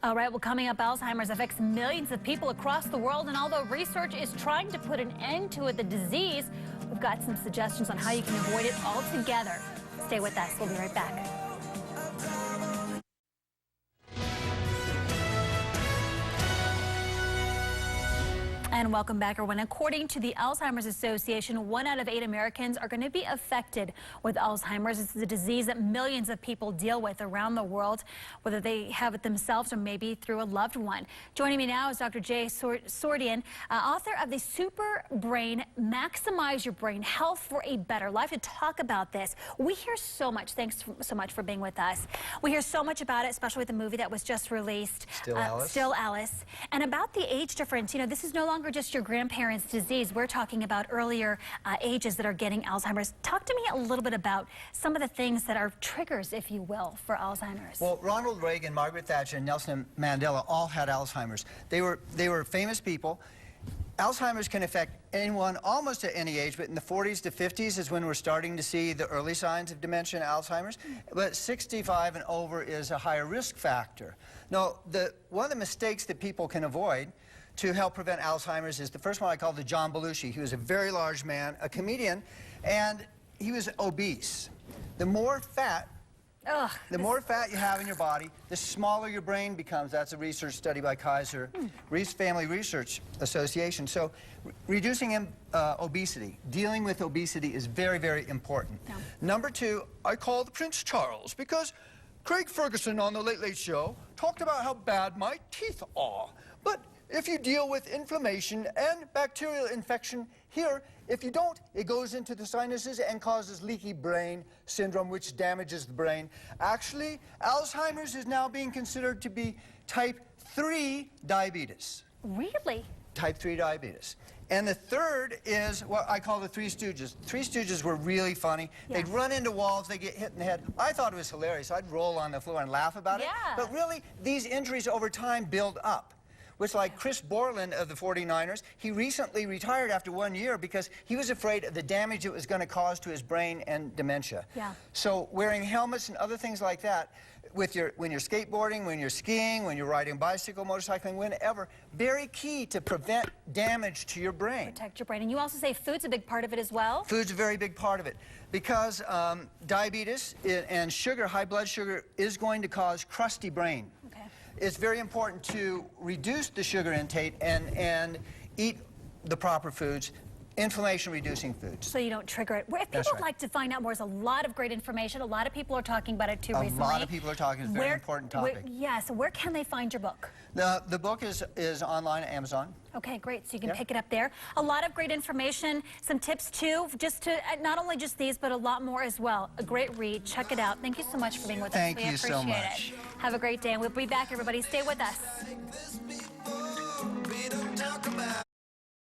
All right, well, coming up, Alzheimer's affects millions of people across the world, and although research is trying to put an end to the disease, we've got some suggestions on how you can avoid it altogether. Stay with us. We'll be right back. And welcome back, everyone. According to the Alzheimer's Association, 1 out of 8 Americans are going to be affected with Alzheimer's. It's a disease that millions of people deal with around the world, whether they have it themselves or maybe through a loved one. Joining me now is Dr. Jay Sordean, author of the Super Brain, Maximize Your Brain Health for a Better Life, to talk about this. We hear so much. Thanks so much for being with us. We hear so much about it, especially with the movie that was just released, Still Alice, and about the age difference. You know, this is no longer just your grandparents' disease. We're talking about earlier ages that are getting Alzheimer's. Talk to me a little bit about some of the things that are triggers, if you will, for Alzheimer's. Well, Ronald Reagan, Margaret Thatcher, and Nelson Mandela all had Alzheimer's. They were famous people. Alzheimer's can affect anyone almost at any age, but in the 40s to 50s is when we're starting to see the early signs of dementia and Alzheimer's. But 65 and over is a higher risk factor. Now, one of the mistakes that people can avoid to help prevent Alzheimer's is the first one I called the John Belushi. He was a very large man, a comedian, and he was obese. The more fat you have in your body, the smaller your brain becomes. That's a research study by Kaiser Family Research Association. So reducing obesity, dealing with obesity is very, very important. Yeah. Number 2, I call the Prince Charles because Craig Ferguson on the Late Late Show talked about how bad my teeth are. But if you deal with inflammation and bacterial infection here, if you don't, it goes into the sinuses and causes leaky brain syndrome, which damages the brain. Actually, Alzheimer's is now being considered to be type 3 diabetes. Really? Type 3 diabetes. And the third is what I call the Three Stooges. Three Stooges were really funny. Yeah. They'd run into walls, they'd get hit in the head. I thought it was hilarious. I'd roll on the floor and laugh about it. But really, these injuries over time build up. Which, like Chris Borland of the 49ers, he recently retired after 1 year because he was afraid of the damage it was going to cause to his brain and dementia. Yeah. So wearing helmets and other things like that, when you're skateboarding, when you're skiing, when you're riding a bicycle, motorcycling, whenever, very key to prevent damage to your brain. Protect your brain. And you also say food's a big part of it as well? Food's a very big part of it because diabetes and sugar, high blood sugar, is going to cause crusty brain. Okay. It's very important to reduce the sugar intake and eat the proper foods, inflammation-reducing foods. So you don't trigger it. If people would like to find out more, there's a lot of great information. A lot of people are talking about it too recently. A lot of people are talking. It's a very important topic. So where can they find your book? The book is online at Amazon. Okay, great. So you can pick it up there. A lot of great information, some tips too, just to not only just these, but a lot more as well. A great read. Check it out. Thank you so much for being with us. Thank you so much. Have a great day, and we'll be back, everybody. Stay with us.